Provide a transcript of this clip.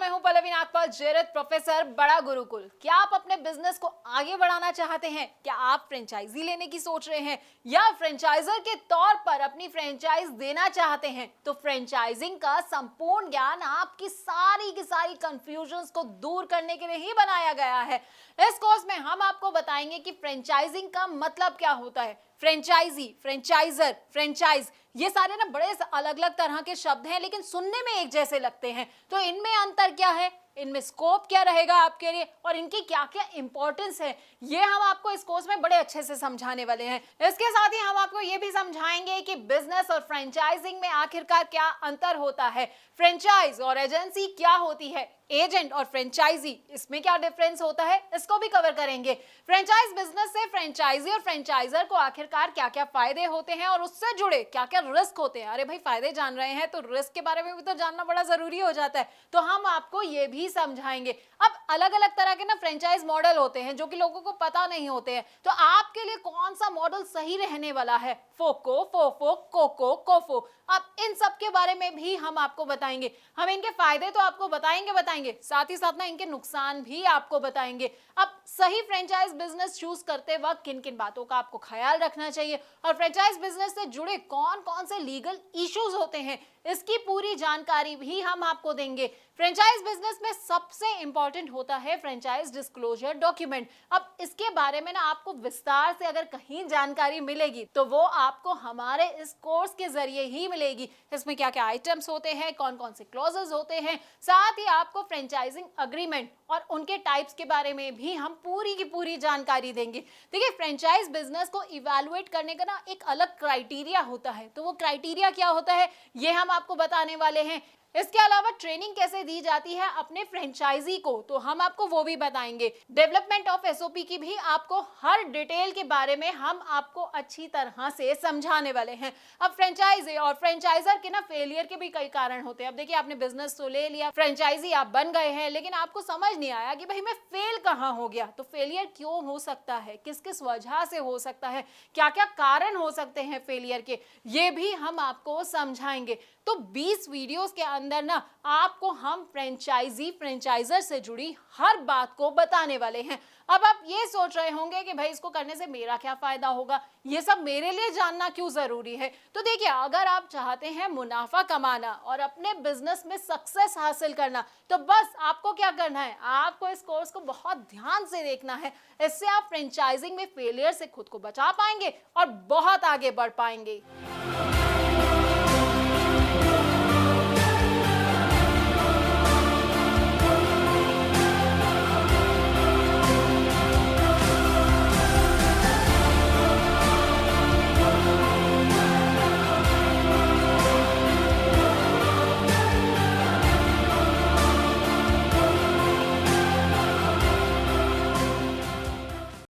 मैं हूं पल्लवी नागपाल, जेरत प्रोफेसर, बड़ा गुरुकुल। क्या आप अपने बिजनेस को आगे बढ़ाना चाहते हैं? क्या आप फ्रेंचाइजी लेने की सोच रहे हैं या फ्रेंचाइजर के तौर पर अपनी फ्रेंचाइज देना चाहते हैं? तो फ्रेंचाइजिंग का संपूर्ण ज्ञान आपकी सारी की सारी कंफ्यूजन्स को दूर करने के लिए ही बनाया गया है। इस कोर्स में हम आपको बताएंगे कि फ्रेंचाइजिंग का मतलब क्या होता है। फ्रेंचाइजी, फ्रेंचाइजर, फ्रेंचाइज, ये सारे ना बड़े अलग अलग तरह के शब्द हैं, लेकिन सुनने में एक जैसे लगते हैं। तो इनमें अंतर क्या है, इनमें स्कोप क्या रहेगा आपके लिए और इनकी क्या क्या इंपॉर्टेंस है, ये हम आपको इस कोर्स में बड़े अच्छे से समझाने वाले हैं। इसके साथ ही हम आपको ये भी समझाएंगे कि बिजनेस और फ्रेंचाइजिंग में आखिरकार क्या अंतर होता है, फ्रेंचाइज और एजेंसी क्या होती है, एजेंट और फ्रेंचाइजी इसमें क्या डिफरेंस होता है, इसको भी कवर करेंगे। फ्रेंचाइज बिजनेस से फ्रेंचाइजी और फ्रेंचाइजर को आखिरकार क्या क्या फायदे होते हैं और उससे जुड़े क्या क्या रिस्क होते हैं। अरे भाई, फायदे जान रहे हैं तो रिस्क के बारे में भी तो जानना बड़ा जरूरी हो जाता है, तो हम आपको ये भी समझाएंगे। अब अलग अलग तरह के ना फ्रेंचाइज मॉडल होते हैं जो कि लोगों को पता नहीं होते हैं, तो आपके लिए कौन सा मॉडल सही रहने वाला है, फोको, फोफो, कोको, कोफो, अब इन सब के बारे में भी हम आपको बताएंगे। हम इनके फायदे तो आपको बताएंगे, साथ ही साथ ना इनके नुकसान भी आपको बताएंगे। अब सही फ्रेंचाइज बिजनेस चूज करते वक्त किन किन बातों का आपको ख्याल रखना चाहिए और फ्रेंचाइज बिजनेस से जुड़े कौन कौन से लीगल इश्यूज होते हैं, इसकी पूरी जानकारी भी हम आपको देंगे। फ्रेंचाइज बिजनेस में सबसे इंपॉर्टेंट होता है फ्रेंचाइज डिस्क्लोजर डॉक्यूमेंट। अब इसके बारे में ना आपको विस्तार से अगर कहीं जानकारी मिलेगी तो वो आपको हमारे इस कोर्स के जरिए ही मिलेगी। इसमें क्या क्या आइटम्स होते हैं, कौन कौन से क्लॉजेस होते हैं, साथ ही आपको फ्रेंचाइजिंग अग्रीमेंट और उनके टाइप्स के बारे में भी हम पूरी की पूरी जानकारी देंगे। देखिए, फ्रेंचाइज बिजनेस को इवैल्यूएट करने का ना एक अलग क्राइटेरिया होता है, तो वो क्राइटेरिया क्या होता है ये हम आपको बताने वाले हैं। इसके अलावा ट्रेनिंग कैसे दी जाती है अपने फ्रेंचाइजी को, तो हम आपको वो भी बताएंगे। डेवलपमेंट ऑफ एसओपी की भी आपको हर डिटेल के बारे में हम आपको अच्छी तरह से समझाने वाले हैं। अब फ्रेंचाइजी और फ्रेंचाइजर के ना फेलियर के भी कई कारण होते हैं। अब देखिए, आपने बिजनेस तो ले लिया, फ्रेंचाइजी आप बन गए हैं, लेकिन आपको समझ नहीं आया कि भाई मैं फेल कहाँ हो गया। तो फेलियर क्यों हो सकता है, किस किस वजह से हो सकता है, क्या क्या कारण हो सकते हैं फेलियर के, ये भी हम आपको समझाएंगे। तो 20 वीडियोस के अंदर ना आपको हम फ्रेंचाइजी फ्रेंचाइजर से जुड़ी हर बात को बताने वाले हैं। अब आप ये सोच रहे होंगे कि भाई इसको करने से मेरा क्या फायदा होगा, ये सब मेरे लिए जानना क्यों जरूरी है। तो देखिए, अगर आप चाहते हैं मुनाफा कमाना और अपने बिजनेस में सक्सेस हासिल करना, तो बस आपको क्या करना है, आपको इस कोर्स को बहुत ध्यान से देखना है। इससे आप फ्रेंचाइजिंग में फेलियर से खुद को बचा पाएंगे और बहुत आगे बढ़ पाएंगे।